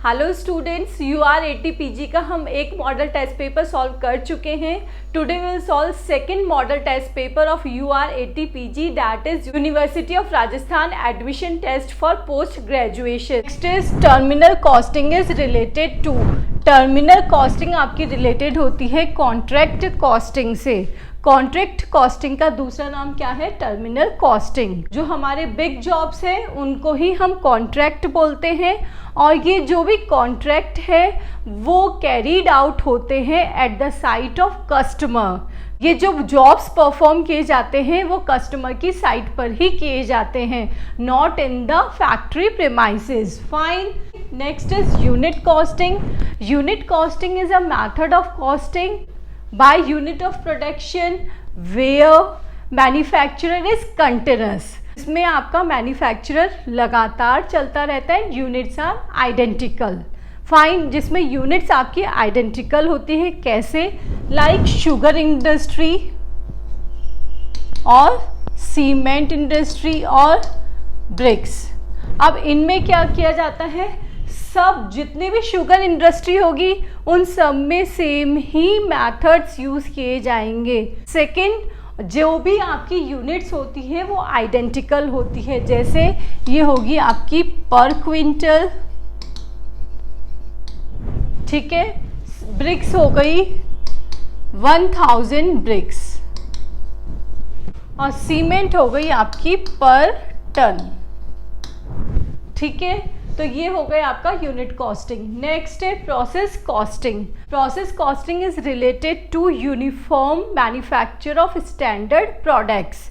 Hello students, UR80 PG का हम एक मॉडल टेस्ट पेपर सॉल्व कर चुके हैं। Today will solve second model test paper of UR80 PG, that is university of Rajasthan admission test for post graduation. Next is terminal costing is related to. Terminal costing आपकी related होती है contract costing से। Contract costing का दूसरा नाम क्या है? Terminal costing. जो हमारे बिग जॉब्स हैं उनको ही हम कॉन्ट्रैक्ट बोलते हैं, और ये जो भी कॉन्ट्रैक्ट है वो कैरीड आउट होते हैं at the site of customer. ये जो जॉब्स परफॉर्म किए जाते हैं वो कस्टमर की साइट पर ही किए जाते हैं, not in the factory premises. Fine. Next is unit costing. Unit costing is a method of costing by unit of production where manufacturer is continuous। इसमें आपका मैन्युफैक्चरर लगातार चलता रहता है, यूनिट्स आर आइडेंटिकल। फाइन। जिसमें यूनिट्स आपकी identical होती है, कैसे? लाइक शुगर इंडस्ट्री और सीमेंट इंडस्ट्री और ब्रिक्स। अब इनमें क्या किया जाता है? सब जितनी भी शुगर इंडस्ट्री होगी उन सब में सेम ही मेथड्स यूज किए जाएंगे। सेकंड, जो भी आपकी यूनिट्स होती है वो आइडेंटिकल होती है, जैसे ये होगी आपकी पर क्विंटल, ठीक है। ब्रिक्स हो गई 1000 ब्रिक्स, और सीमेंट हो गई आपकी पर टन, ठीक है। तो ये हो गया आपका यूनिट कॉस्टिंग। नेक्स्ट है process costing. Process costing is related to uniform manufacture of standard products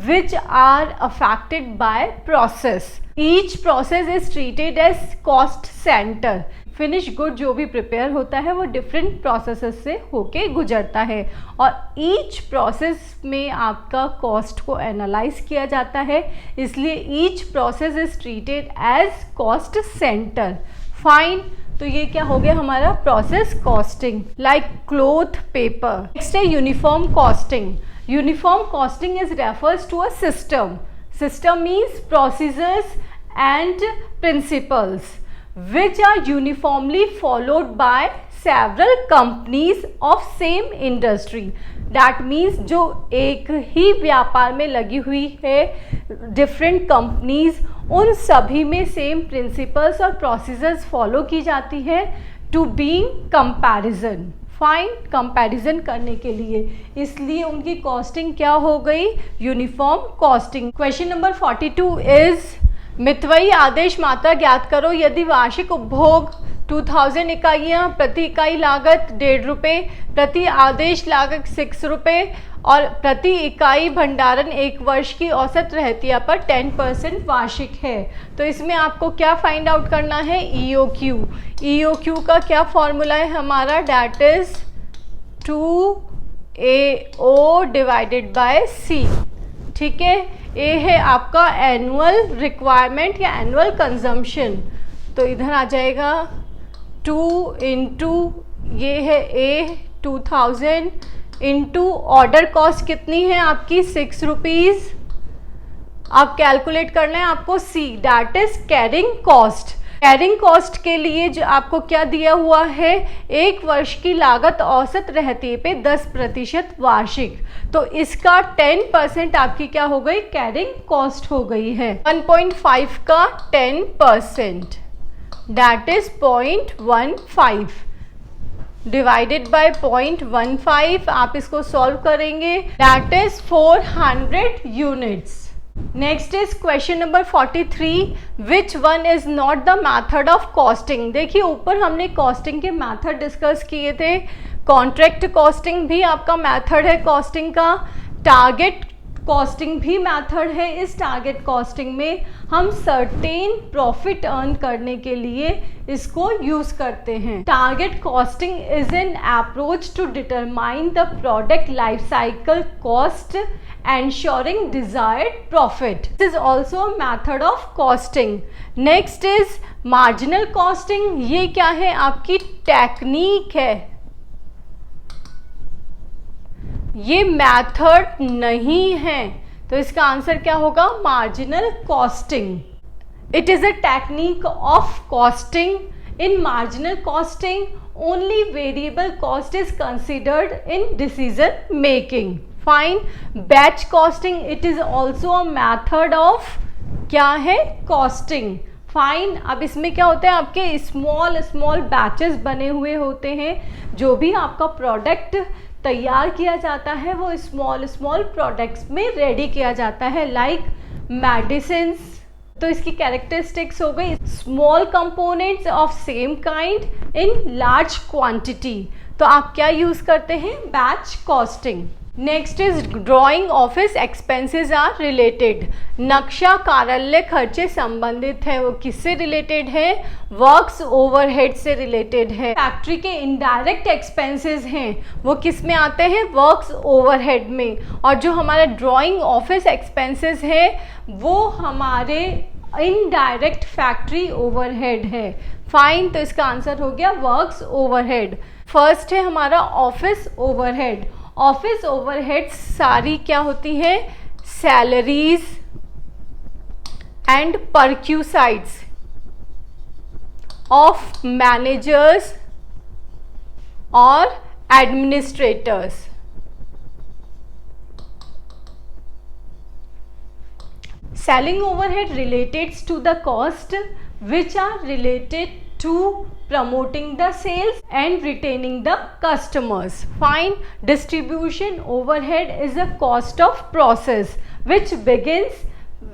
which are affected by process. Each process is treated as cost center. Finish good जो भी प्रिपेयर होता है वो डिफरेंट प्रोसेसेस से होके गुजरता है, और ईच प्रोसेस में आपका कॉस्ट को एनालाइज किया जाता है, इसलिए each process is treated as cost center. Fine. तो ये क्या हो गया हमारा process costing. Like cloth paper. Next है uniform costing. Uniform costing is refers to a system. System means procedures and principles which are uniformly followed by several companies of same industry. That means जो एक ही व्यापार में लगी हुई है different companies, उन सभी में same principles और procedures follow की जाती है to be comparison। Fine. Comparison करने के लिए, इसलिए उनकी कॉस्टिंग क्या हो गई? Uniform costing. Question number 42 is मितव्ययी आदेश मात्रा ज्ञात करो यदि वार्षिक उपभोग 2000 इकाइयाँ, प्रति इकाई लागत 1.5 रुपये, प्रति आदेश लागत 6 रुपये, और प्रति इकाई भंडारण 1 वर्ष की औसत रहतिया पर 10% वार्षिक है। तो इसमें आपको क्या फाइंड आउट करना है? EOQ। EOQ का क्या फॉर्मूला है हमारा? That is 2AO divided by C, ठीक है। ए है आपका एनुअल रिक्वायरमेंट या एनुअल कंजम्पशन, तो इधर आ जाएगा 2 इंटू ये है A 2000 इंटू ऑर्डर कॉस्ट कितनी है आपकी? 6 रुपीज़। अब कैलकुलेट करना है आपको C, that is carrying cost. Carrying cost के लिए जो आपको क्या दिया हुआ है? 1 वर्ष की लागत औसत रहती पे 10% वार्षिक, तो इसका 10% आपकी क्या हो गई? कैरिंग कॉस्ट हो गई है। 1.5 का 10% दैट इज 0.15 डिवाइडेड बाय 0.15। आप इसको सॉल्व करेंगे, that is 400 units. Next is question number 43, which one is not the method of costing. देखिए ऊपर हमने कॉस्टिंग के मैथड डिस्कस किए थे। कॉन्ट्रैक्ट कॉस्टिंग भी आपका मैथड है कॉस्टिंग का, टारगेट कॉस्टिंग भी मैथड है। इस टारगेट कॉस्टिंग में हम सर्टेन प्रॉफिट अर्न करने के लिए इसको यूज करते हैं। Target costing is an approach to determine the product life cycle cost ensuring desired profit. This is also a method of costing. Next is marginal costing. ये क्या है? आपकी टेक्निक है, ये मेथड नहीं है, तो इसका आंसर क्या होगा? Marginal costing. It is a technique of costing In marginal costing, only variable cost is considered in decision making. Fine. Batch costing, it is also a method of क्या है, कॉस्टिंग. फाइन. अब इसमें क्या होता है, आपके स्मॉल बैचेस बने हुए होते हैं. जो भी आपका प्रोडक्ट तैयार किया जाता है वो स्मॉल प्रोडक्ट्स में रेडी किया जाता है, लाइक मेडिसिन्स. तो इसकी कैरेक्टरिस्टिक्स हो गई small components of same kind in large quantity. तो आप क्या यूज करते हैं, batch costing. Next is drawing office expenses are related. नक्शा कार्यालय खर्चे संबंधित है. वो किससे रिलेटेड है, वर्क्स ओवरहेड से रिलेटेड है. फैक्ट्री के इनडायरेक्ट एक्सपेंसेस हैं वो किस में आते हैं, वर्क्स ओवरहेड में. और जो हमारा ड्राइंग ऑफिस एक्सपेंसेस है वो हमारे इनडायरेक्ट फैक्ट्री ओवरहेड है. फाइन. तो इसका आंसर हो गया वर्क्स ओवरहेड. फर्स्ट है हमारा ऑफिस ओवरहेड. ऑफिस ओवरहेड सारी क्या होती है, सैलरीज एंड परक्यूसाइड्स ऑफ मैनेजर्स और administrators. Selling overhead relates to the cost which are related to promoting the sales and retaining the customers. Fine. Distribution overhead is a cost of process which begins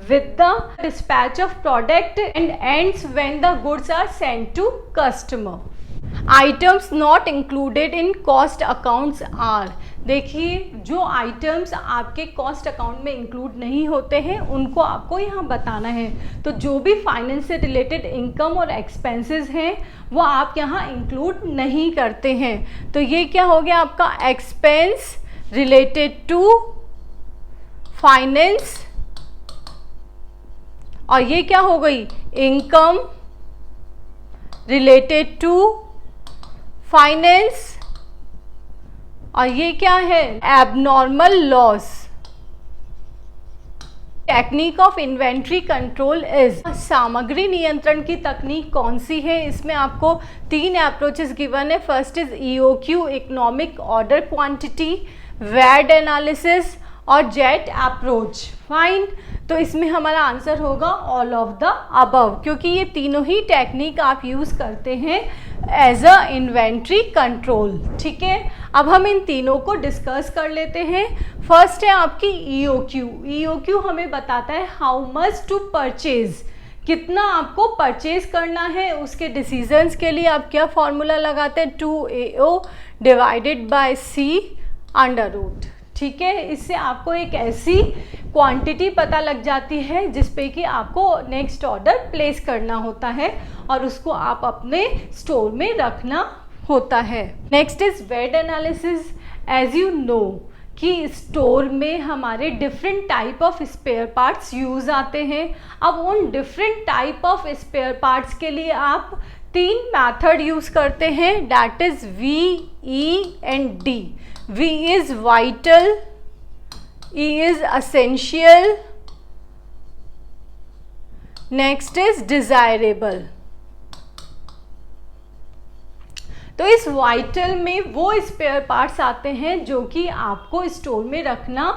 with the dispatch of product and ends when the goods are sent to customer. Items not included in cost accounts are. देखिए, जो items आपके cost account में include नहीं होते हैं उनको आपको यहाँ बताना है. तो जो भी फाइनेंस से रिलेटेड इनकम और एक्सपेंसेस हैं वो आप यहाँ इंक्लूड नहीं करते हैं. तो ये क्या हो गया आपका, एक्सपेंस रिलेटेड टू फाइनेंस. और ये क्या हो गई, इनकम रिलेटेड टू फाइनेंस. और ये क्या है, abnormal loss. Technique of inventory control is. सामग्री नियंत्रण की तकनीक कौन सी है, इसमें आपको 3 अप्रोचेस गिवन है. First is EOQ, economic order quantity, VED analysis और जेट अप्रोच. फाइन. तो इसमें हमारा आंसर होगा ऑल ऑफ द अबव, क्योंकि ये तीनों ही टेक्निक आप यूज करते हैं एज अ इन्वेंट्री कंट्रोल. ठीक है. अब हम इन तीनों को डिस्कस कर लेते हैं. फर्स्ट है आपकी EOQ. EOQ हमें बताता है हाउ मच टू परचेज, कितना आपको परचेज करना है. उसके डिसीजंस के लिए आप क्या फॉर्मूला लगाते हैं, 2AO divided by C under root. ठीक है. इससे आपको एक ऐसी क्वांटिटी पता लग जाती है जिसपे कि आपको नेक्स्ट ऑर्डर प्लेस करना होता है और उसको आप अपने स्टोर में रखना होता है. Next is VED analysis. As you know कि स्टोर में हमारे different type of spare parts use आते हैं. अब उन different type of spare parts के लिए आप 3 मेथड यूज करते हैं, that is V, E and D. V is vital, E is essential, next is desirable. तो इस वाइटल में वो स्पेयर पार्ट्स आते हैं जो कि आपको स्टोर में रखना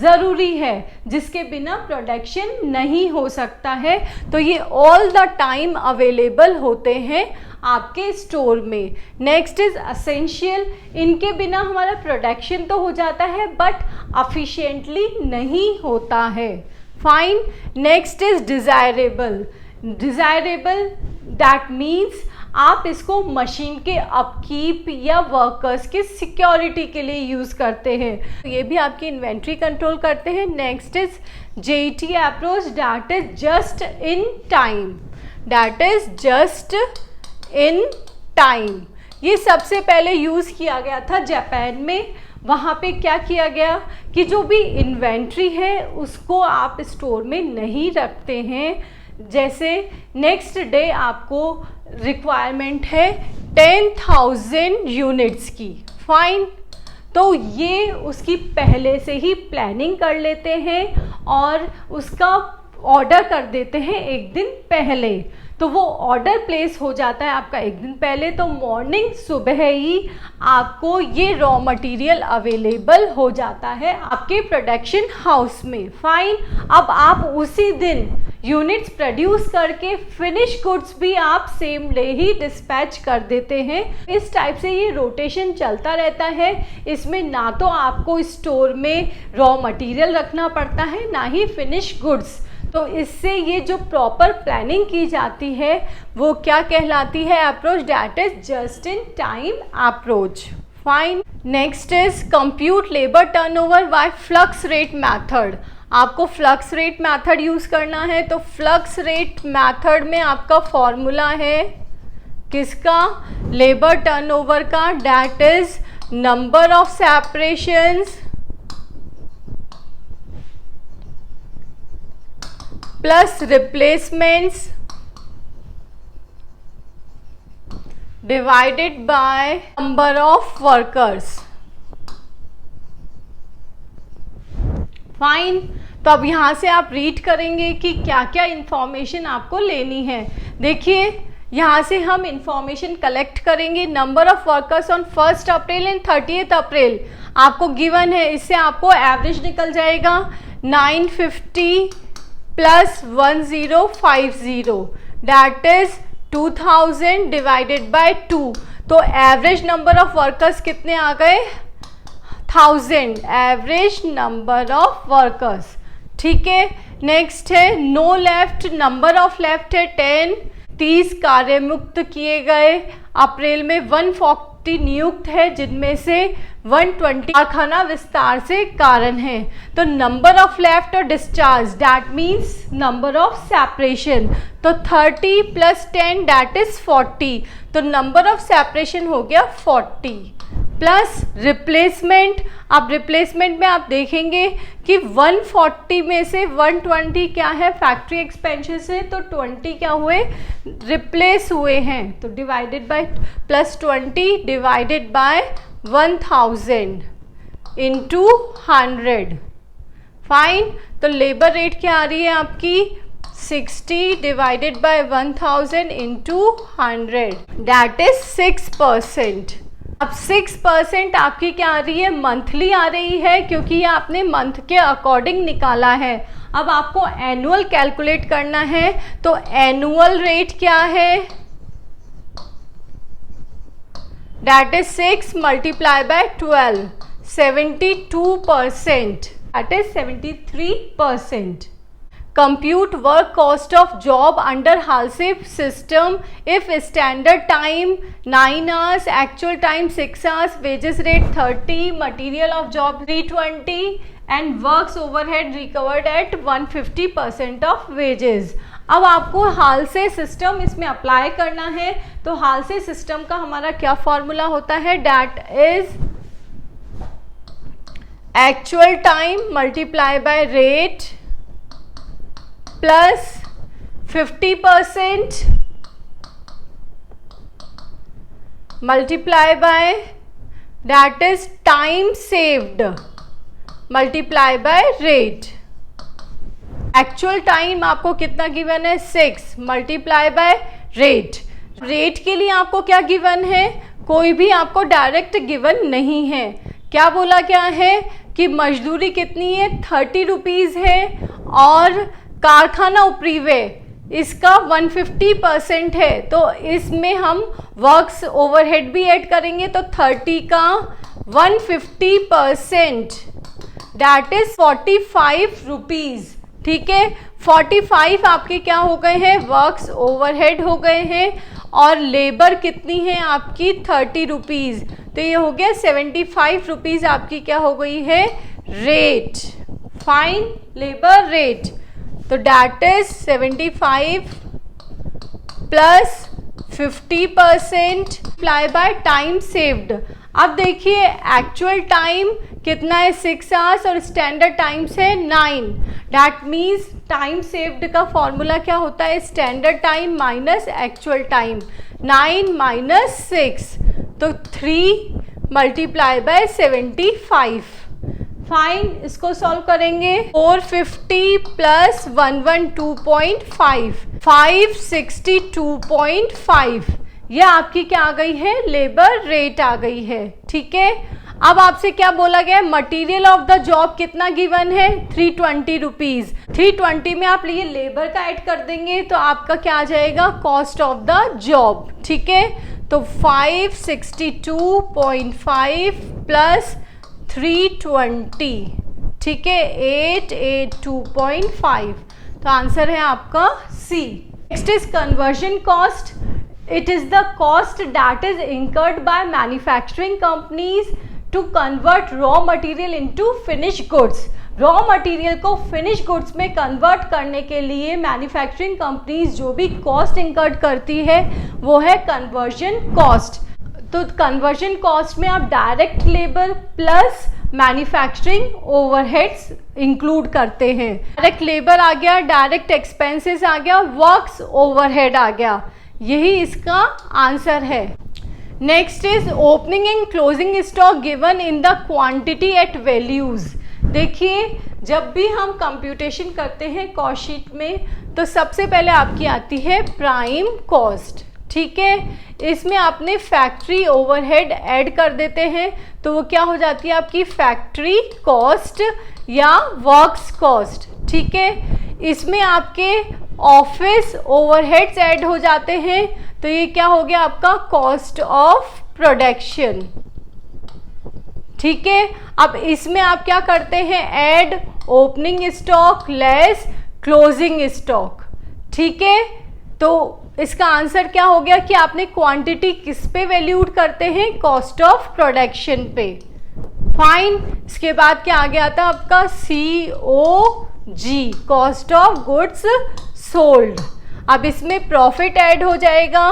ज़रूरी है, जिसके बिना प्रोडक्शन नहीं हो सकता है. तो ये ऑल द टाइम अवेलेबल होते हैं आपके स्टोर में. Next is essential. इनके बिना हमारा प्रोडक्शन तो हो जाता है बट अफिशिएंटली नहीं होता है. Fine. Next is desirable. Desirable that means आप इसको मशीन के अपकीप या वर्कर्स की सिक्योरिटी के लिए यूज़ करते हैं. तो ये भी आपकी इन्वेंट्री कंट्रोल करते हैं. Next is JET approach, that is just in time. That is just in time. ये सबसे पहले यूज़ किया गया था जापान में. वहाँ पे क्या किया गया कि जो भी इन्वेंट्री है उसको आप स्टोर में नहीं रखते हैं. जैसे नेक्स्ट डे आपको रिक्वायरमेंट है 10,000 यूनिट्स की. फाइन. तो ये उसकी पहले से ही प्लानिंग कर लेते हैं और उसका ऑर्डर कर देते हैं एक दिन पहले. तो वो ऑर्डर प्लेस हो जाता है आपका एक दिन पहले, तो मॉर्निंग सुबह ही आपको ये रॉ मटेरियल अवेलेबल हो जाता है आपके प्रोडक्शन हाउस में। फाइन, अब आप उसी दिन यूनिट्स प्रोड्यूस करके फिनिश गुड्स भी आप सेम डे ही डिस्पैच कर देते हैं। इस टाइप से ये रोटेशन चलता रहता है। इसमें ना तो आपको स्टोर में रॉ मटेरियल रखना पड़ता है, ना ही फिनिश गुड्स। तो इससे ये जो प्रॉपर प्लानिंग की जाती है वो क्या कहलाती है? Approach, that is just in time approach. Fine, next is compute labour turnover by flux rate method. आपको फ्लक्स रेट मेथड यूज करना है, तो फ्लक्स रेट मेथड में आपका फॉर्मूला है किसका? लेबर टर्नओवर का, that is number of separations plus replacements divided by number of workers. Fine, तो अब यहाँ से आप रीड करेंगे कि क्या क्या इंफॉर्मेशन आपको लेनी है। देखिए यहाँ से हम इंफॉर्मेशन कलेक्ट करेंगे। Number of workers on 1 April and 30 अप्रैल आपको गिवन है, इससे आपको एवरेज निकल जाएगा 950 plus 1050, that is 2000 divided by 2। तो एवरेज नंबर ऑफ वर्कर्स कितने आ गए? 1000 एवरेज नंबर ऑफ वर्कर्स। ठीक है, नेक्स्ट है no left, number of left है 10, 30 कार्य मुक्त किए गए। अप्रैल में 140 नियुक्त है, जिनमें से 120 कारखाना विस्तार से कारण है। तो नंबर ऑफ लेफ्ट और discharge, that means number of separation. तो 30 प्लस 10 दैट इज 40, तो नंबर ऑफ सेपरेशन हो गया 40 प्लस रिप्लेसमेंट। अब रिप्लेसमेंट में आप देखेंगे कि 140 में से 120 क्या है? फैक्ट्री एक्सपेंशन से, तो 20 क्या हुए? रिप्लेस हुए हैं। तो divided by plus 20 divided by 1000 into 100। Fine, तो लेबर रेट क्या आ रही है आपकी? 60 divided by 1000 into 100, that is 6%। अब 6% आपकी क्या आ रही है? मंथली आ रही है, क्योंकि ये आपने मंथ के अकॉर्डिंग निकाला है। अब आपको एनुअल कैलकुलेट करना है, तो एनुअल रेट क्या है? That is 6 multiply by 12, 72%, that is 73%। Compute work cost of job under HALSEP system if standard time 9 hours, actual time 6 hours, wages rate 30, material of job 320 and works overhead recovered at 150% of wages। अब आपको हालसे system इसमें apply करना है, तो हालसे system का हमारा क्या formula होता है? That is actual time multiply by rate plus 50% multiply by that is time saved multiply by rate. Actual time आपको कितना गिवन है? 6 मल्टीप्लाई बाय रेट। रेट के लिए आपको क्या गिवन है? कोई भी आपको डायरेक्ट गिवन नहीं है। क्या बोला गया है कि मजदूरी कितनी है? 30 रुपीज़ है, और कारखाना उपरिव्यय इसका 150% है, तो इसमें हम वर्क्स ओवरहेड भी ऐड करेंगे, तो 30 का 150% दैट इज 45 रुपीज़। ठीक है, 45 आपके क्या हो गए हैं? वर्क्स ओवरहेड हो गए हैं, और लेबर कितनी है आपकी? 30 रुपीज़, तो ये हो गया 75 रुपीज़ आपकी क्या हो गई है? रेट। फाइन, लेबर रेट, तो that is 75 plus 50% apply by time saved. अब देखिए एक्चुअल टाइम कितना है? 6 आवर्स, और स्टैंडर्ड टाइम्स है 9। डैट मीन्स टाइम सेव्ड का फॉर्मूला क्या होता है? Standard time minus actual time, 9 minus 6, तो 3 मल्टीप्लाई बाय 75। फाइन, इसको सॉल्व करेंगे। 450 प्लस 112.5, 562.5, ये आपकी क्या आ गई है, लेबर रेट आ गई है। ठीक है, अब आपसे क्या बोला गया है, मटीरियल ऑफ द जॉब कितना गिवन है, 320 रुपीज। 320 में आप ये लेबर का ऐड कर देंगे तो आपका क्या आ जाएगा, कॉस्ट ऑफ द जॉब। ठीक है, तो 562.5 प्लस 320, ठीक है, 882.5, तो आंसर है आपका C. Next is conversion cost. It is the cost that is incurred by manufacturing companies to convert raw material into finish goods. Raw material को फिनिश गुड्स में कन्वर्ट करने के लिए मैन्युफैक्चरिंग कंपनीज जो भी कॉस्ट इंकर्ड करती है वो है कन्वर्जन कॉस्ट। तो कन्वर्जन कॉस्ट में आप direct labour plus manufacturing overheads include करते हैं। डायरेक्ट लेबर आ गया, डायरेक्ट एक्सपेंसेस आ गया, वर्क्स ओवरहेड आ गया, यही इसका आंसर है। Next is opening and closing stock given in the quantity eight values. देखिए, जब भी हम कंप्यूटेशन करते हैं कॉस्ट शीट में तो सबसे पहले आपकी आती है प्राइम कॉस्ट। ठीक है, इसमें आपने फैक्ट्री ओवरहेड ऐड कर देते हैं तो वो क्या हो जाती है आपकी फैक्ट्री कॉस्ट या वर्क्स कॉस्ट। ठीक है, इसमें आपके ऑफिस ओवरहेड्स ऐड हो जाते हैं तो ये क्या हो गया आपका कॉस्ट ऑफ प्रोडक्शन। ठीक है, अब इसमें आप क्या करते हैं, add opening stock less closing stock. ठीक है, तो इसका आंसर क्या हो गया कि आपने क्वांटिटी किस पे वैल्यूड करते हैं, कॉस्ट ऑफ प्रोडक्शन पे। फाइन, इसके बाद क्या आ गया था आपका COG, cost of goods sold. अब इसमें प्रॉफिट ऐड हो जाएगा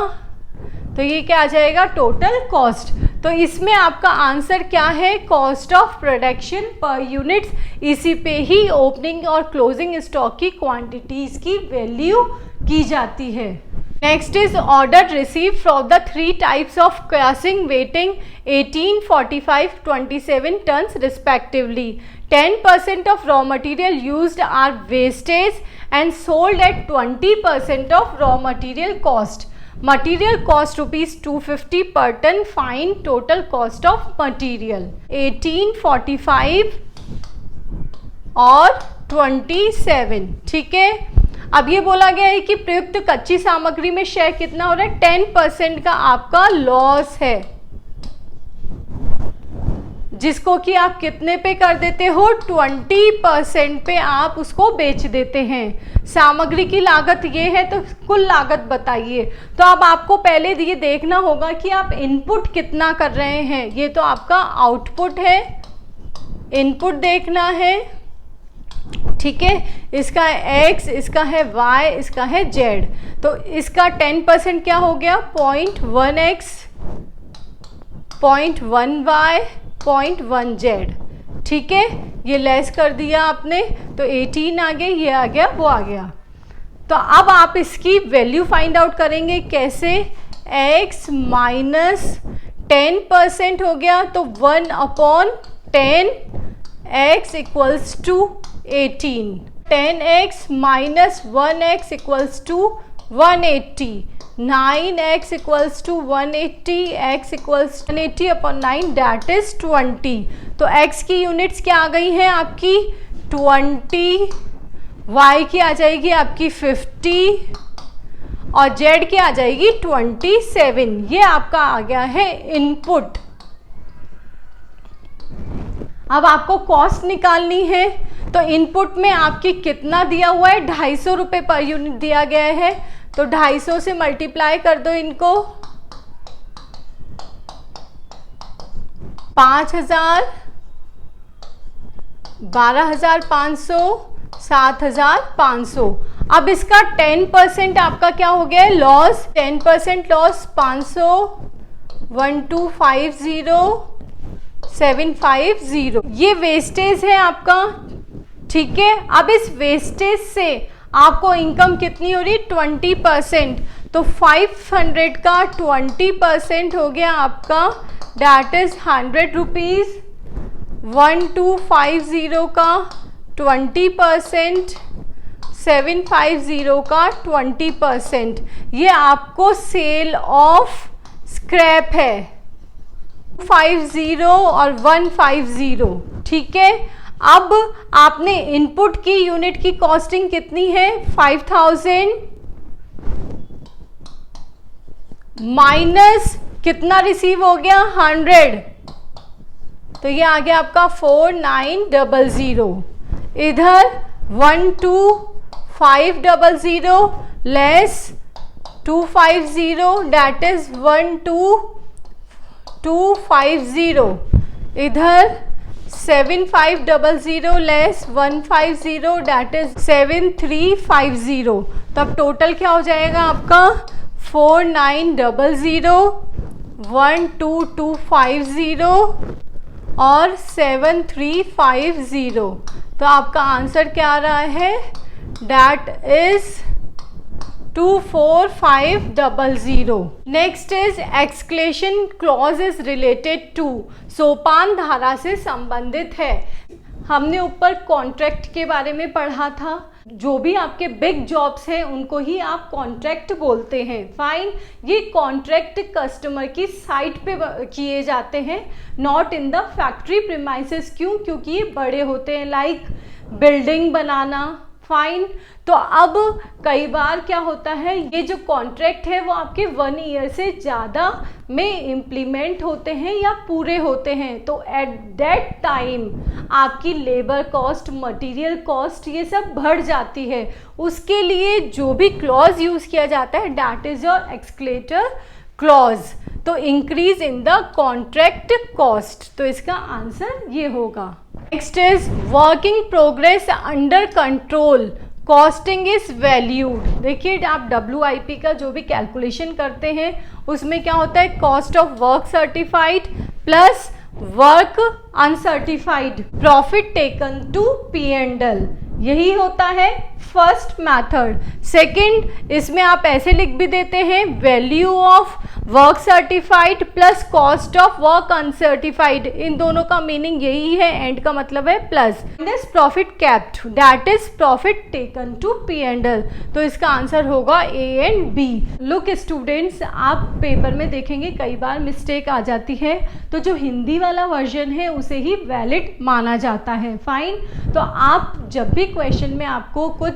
तो ये क्या आ जाएगा, टोटल कॉस्ट। तो इसमें आपका आंसर क्या है, cost of production per units. इसी पे ही ओपनिंग और क्लोजिंग स्टॉक की क्वांटिटीज की वैल्यू की जाती है। Next is order receive from the 3 types of classing weighting 18, 45, 27 tons respectively. 10% of raw material used are wastage and sold at 20% of raw material cost. Material cost ₹250 per ton. Find total cost of material 18, 45 और 27। ठीक है, अब ये बोला गया है कि प्रयुक्त कच्ची सामग्री में शेयर कितना हो रहा है, 10% का आपका लॉस है जिसको कि आप कितने पे कर देते हो, 20% पे आप उसको बेच देते हैं। सामग्री की लागत ये है तो कुल लागत बताइए। तो अब आपको पहले ये देखना होगा कि आप इनपुट कितना कर रहे हैं, ये तो आपका आउटपुट है, इनपुट देखना है। ठीक है, इसका है x, इसका है y, इसका है z। तो इसका 10% क्या हो गया, 0.1x, 0.1y, 0.1z। ठीक है, ये लेस कर दिया आपने तो 18 आ गया, ये आ गया, वो आ गया। तो अब आप इसकी वैल्यू फाइंड आउट करेंगे कैसे, x माइनस 10% हो गया तो 1/10 x equals to 18। 10x minus 1x equals to 180। 9x equals to 180, x equals 180/9 that is 20। तो x की यूनिट्स क्या आ गई हैं आपकी 20, y की आ जाएगी आपकी 50 और z की आ जाएगी 27। ये आपका आ गया है इनपुट। अब आपको कॉस्ट निकालनी है तो इनपुट में आपकी कितना दिया हुआ है, 250 रुपये पर यूनिट दिया गया है तो 250 से मल्टीप्लाई कर दो इनको, 5000, 12500, 7500। अब इसका 10% आपका क्या हो गया है, लॉस। 10% लॉस 500, 1250, 750, ये वेस्टेज है आपका। ठीक है, अब इस वेस्टेज से आपको इनकम कितनी हो रही, 20%। तो 500 का 20% हो गया आपका, दैट इज 100 रुपीज। 1250 का 20%, 750 का 20%, ये आपको सेल ऑफ स्क्रैप है 50 और 150, ठीक है। अब आपने इनपुट की यूनिट की कॉस्टिंग कितनी है 5000 माइनस कितना रिसीव हो गया 100, तो ये आ गया आपका 4900। इधर 12500 लेस 250 डेट इज 12250। इधर 7500 लेस 150 डेट इज 7350। तो अब टोटल क्या हो जाएगा आपका 4900 12250 और 7350। तो आपका आंसर क्या आ रहा है date is 24500। Next is escalation clause is related to, सोपान धारा से संबंधित है। हमने ऊपर कॉन्ट्रैक्ट के बारे में पढ़ा था, जो भी आपके बिग जॉब्स हैं उनको ही आप कॉन्ट्रैक्ट बोलते हैं। फाइन, ये कॉन्ट्रैक्ट कस्टमर की साइट पे किए जाते हैं, not in the factory premises. क्यों? क्योंकि ये बड़े होते हैं, लाइक बिल्डिंग बनाना। फाइन, तो अब कई बार क्या होता है, ये जो कॉन्ट्रैक्ट है वो आपके 1 ईयर से ज़्यादा में इम्प्लीमेंट होते हैं या पूरे होते हैं। तो एट दैट टाइम आपकी लेबर कॉस्ट, मटेरियल कॉस्ट ये सब बढ़ जाती है। उसके लिए जो भी क्लॉज यूज़ किया जाता है that is your escalator clause. तो increase in the contract cost, तो इसका आंसर ये होगा। Next is working progress under control, costing is valued. देखिए, आप WIP का जो भी कैलकुलेशन करते हैं उसमें क्या होता है, cost of work certified plus work uncertified, profit taken to P&L, यही होता है फर्स्ट मेथड। सेकंड, इसमें आप ऐसे लिख भी देते हैं, value of work certified plus cost of work uncertified, इन दोनों का मीनिंग यही है, एंड का मतलब है plus. This profit kept that is profit taken to P&L, तो इसका आंसर होगा A and B। Look students, आप पेपर में देखेंगे कई बार मिस्टेक आ जाती है, तो जो हिंदी वाला वर्जन है उसे ही वैलिड माना जाता है। फाइन, तो आप जब भी क्वेश्चन में आपको कुछ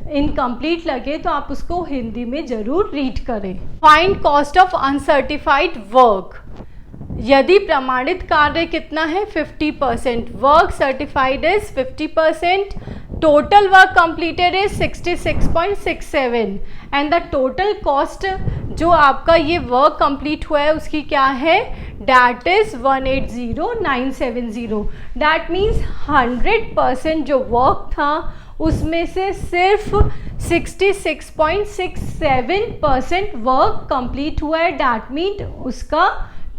इनकम्प्लीट लगे तो आप उसको हिंदी में जरूर रीड करें। Find cost of uncertified work, यदि प्रमाणित कार्य कितना है 50%, work certified is 50%, total work completed is 66.67 and the total cost जो आपका ये वर्क कंप्लीट हुआ है उसकी क्या है, दैट इज 180970। दैट मीन्स 100% जो वर्क था उसमें से सिर्फ 66.67% वर्क कंप्लीट हुआ है, दैट मीन उसका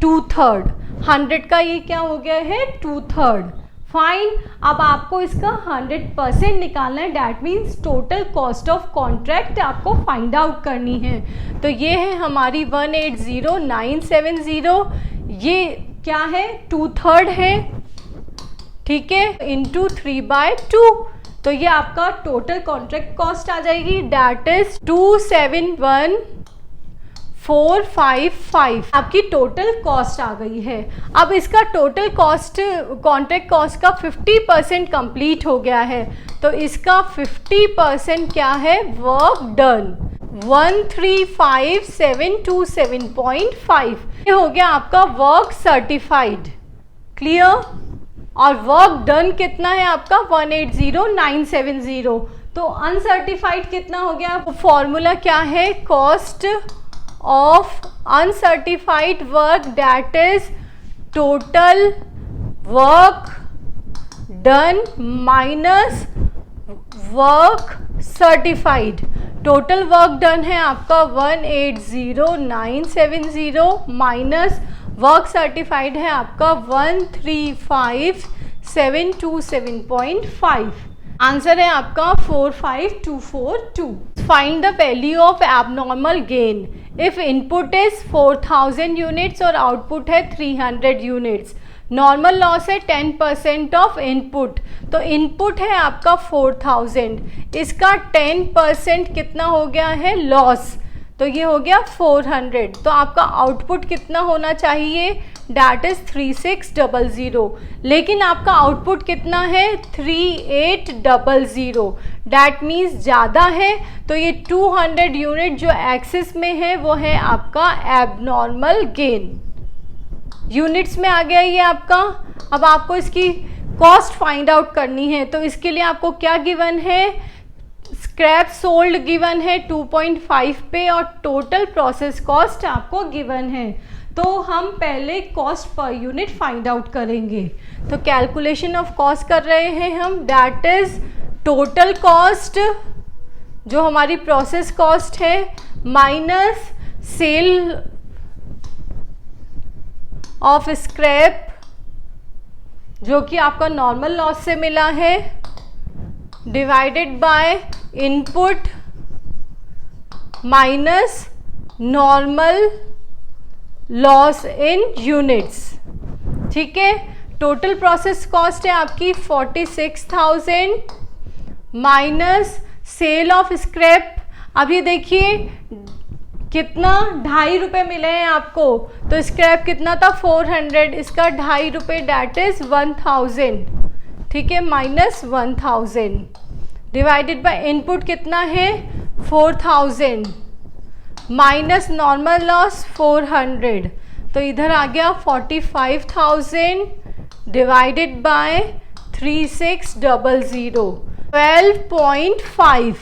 2/3। 100 का ये क्या हो गया है 2/3। फाइन, अब आपको इसका 100% निकालना है, that means total cost of contract आपको फाइंड आउट करनी है। तो ये है हमारी 180970, ये क्या है 2/3 है, ठीक है, इंटू 3/2, तो ये आपका टोटल कॉन्ट्रैक्ट कॉस्ट आ जाएगी, दैट इज 271455, आपकी टोटल कॉस्ट आ गई है। अब इसका टोटल कॉस्ट, कॉन्ट्रैक्ट कॉस्ट का 50% कंप्लीट हो गया है, तो इसका 50% क्या है, वर्क डन 135727.5, ये हो गया आपका वर्क सर्टिफाइड। क्लियर? और वर्क डन कितना है आपका 180970, तो अनसर्टिफाइड कितना हो गया, फॉर्मूला क्या है, cost of uncertified work that is total work done minus work certified. Total work done है आपका 180970 माइनस वर्क सर्टिफाइड है आपका 135727.5। आंसर है आपका 45242। Find the value of abnormal gain if input is 4000 units और आउटपुट है 300 यूनिट्स। नॉर्मल लॉस है 10% of input, तो इनपुट है आपका 4000, इसका 10% कितना हो गया है लॉस, तो ये हो गया 400। तो आपका आउटपुट कितना होना चाहिए, डैट इज 3600, लेकिन आपका आउटपुट कितना है 3800, डैट मीन्स ज़्यादा है। तो ये 200 यूनिट जो एक्सिस में है वो है आपका एबनॉर्मल गेन, यूनिट्स में आ गया ये आपका। अब आपको इसकी कॉस्ट फाइंड आउट करनी है, तो इसके लिए आपको क्या गिवन है, स्क्रैप सोल्ड गिवन है 2.5 पे और टोटल प्रोसेस कॉस्ट आपको गिवन है। तो हम पहले cost per unit find out करेंगे, तो कैलकुलेशन ऑफ कॉस्ट कर रहे हैं हम, दैट इज टोटल कॉस्ट जो हमारी प्रोसेस कॉस्ट है माइनस सेल ऑफ स्क्रैप जो कि आपका नॉर्मल लॉस से मिला है, divided by input minus normal loss in units. ठीक है, टोटल प्रोसेस कॉस्ट है आपकी 46,000 माइनस सेल ऑफ स्क्रैप। अब ये देखिए कितना, 2.5 रुपये मिले हैं आपको, तो स्क्रैप कितना था 400, इसका 2.5 रुपये डैट इज 1000। ठीक है, माइनस 1000 डिवाइडेड बाय इनपुट कितना है 4000 माइनस नॉर्मल लॉस 400, तो इधर आ गया 45,000 डिवाइडेड बाय 3600, 12.5।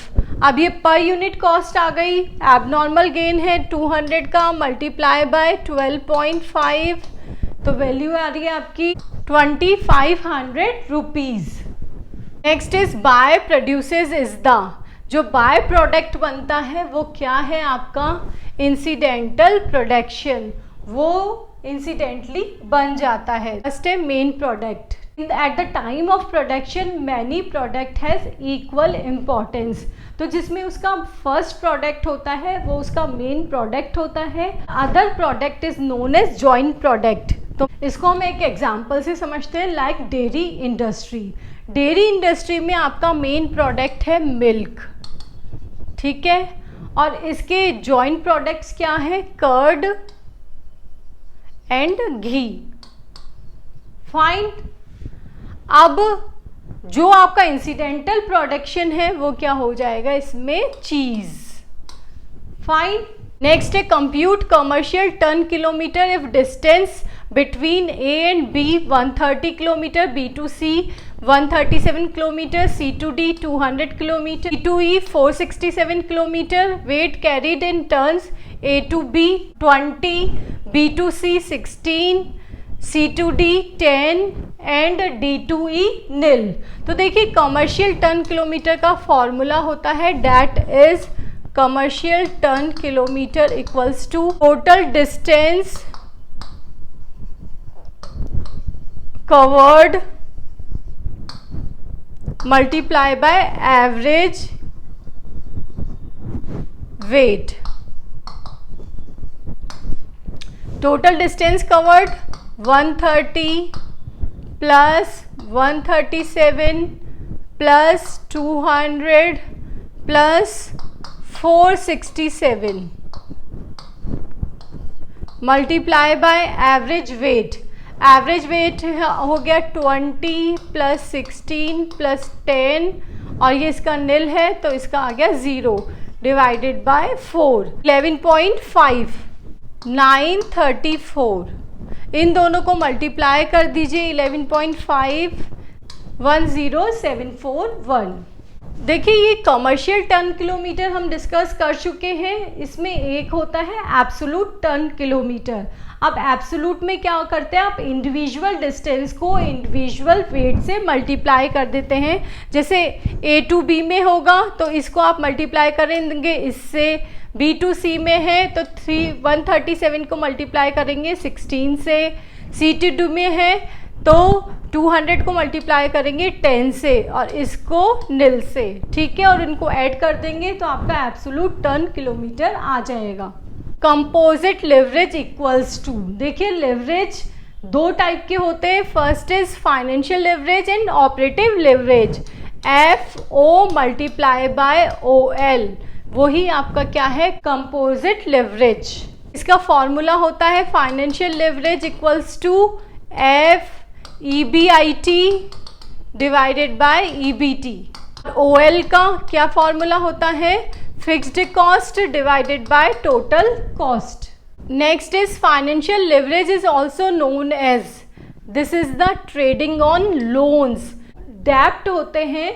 अब ये पर यूनिट कॉस्ट आ गई, एबनॉर्मल गेन है 200 का, मल्टीप्लाई बाय 12.5, तो वैल्यू आ रही है आपकी 2500 rupees. Next is by produces is the, जो बाय प्रोडक्ट बनता है वो क्या है आपका इंसिडेंटल प्रोडक्शन, वो इंसिडेंटली बन जाता है। फर्स्ट है main product, at the time of production many product has equal importance, तो जिसमें उसका फर्स्ट प्रोडक्ट होता है वो उसका मेन प्रोडक्ट होता है। Other product is known as joint product, तो इसको हम एक एग्जांपल से समझते हैं, like dairy industry. Dairy industry में आपका मेन प्रोडक्ट है मिल्क, ठीक है, और इसके जॉइंट प्रोडक्ट्स क्या है, कर्ड एंड घी। फाइन। अब जो आपका इंसिडेंटल प्रोडक्शन है वो क्या हो जाएगा इसमें, चीज। फाइन। नेक्स्ट है compute commercial ton kilometer if distance between A and B 130 kilometer, B to C 137 kilometer, C to D 200 kilometer, E to E 467 kilometer, weight carried in turns A to B 20, B to C 16, C to D 10 and D to E nil. तो देखिए commercial ton kilometer का formula होता है that is commercial ton kilometer equals to total distance covered multiply by average weight. Total distance covered 130 plus 137 plus 200 plus 467 multiply by average weight. Average weight हो गया 20 plus 16 plus 10 और ये इसका नील है तो इसका आ गया 0 डिवाइडेड बाय 4, 11.5, 934। इन दोनों को मल्टीप्लाई कर दीजिए 11.5, 10741। देखिए ये कमर्शियल टन किलोमीटर हम डिस्कस कर चुके हैं, इसमें एक होता है एब्सोल्यूट टन किलोमीटर। अब एब्सोल्यूट में क्या करते हैं, आप इंडिविजुअल डिस्टेंस को इंडिविजुअल वेट से मल्टीप्लाई कर देते हैं। जैसे ए टू बी में होगा तो इसको आप मल्टीप्लाई करेंगे इससे, बी टू सी में है तो 137 को मल्टीप्लाई करेंगे 16 से, सी टू डी में है तो 200 को मल्टीप्लाई करेंगे 10 से और इसको नील से, ठीक है, और इनको ऐड कर देंगे तो आपका एब्सोल्यूट टन किलोमीटर आ जाएगा। कंपोजिट लेवरेज इक्वल्स टू, देखिए लेवरेज दो टाइप के होते हैं, first is financial leverage and operative leverage. FO multiply by OL, वही आपका क्या है, कंपोजिट लेवरेज। इसका फॉर्मूला होता है financial leverage equals to F EBIT divided by EBT। OL का क्या फॉर्मूला होता है, fixed cost divided by total cost. Next is financial leverage is also known as, this is the trading on loans. डेब्ट होते हैं,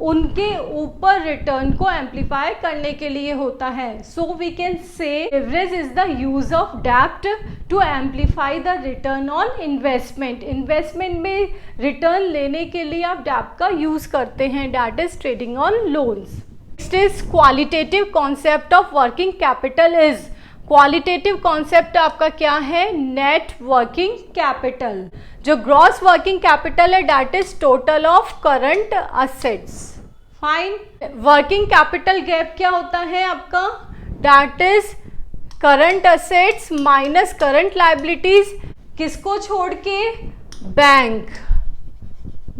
उनके ऊपर return को एम्पलीफाई करने के लिए होता है। So we can say leverage is the use of डेब्ट to amplify the return on investment. Investment में रिटर्न लेने के लिए आप डेब्ट का यूज करते हैं, that is trading on loans. Next is qualitative concept of working capital is, qualitative concept आपका क्या है, नेट वर्किंग कैपिटल। जो ग्रॉस वर्किंग कैपिटल है that is total of current assets. Fine. Working capital gap क्या होता है आपका, that is current assets minus current liabilities, किसको छोड़ के,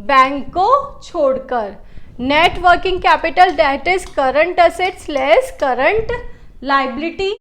बैंक को छोड़कर। Net working capital that is current assets less current liability.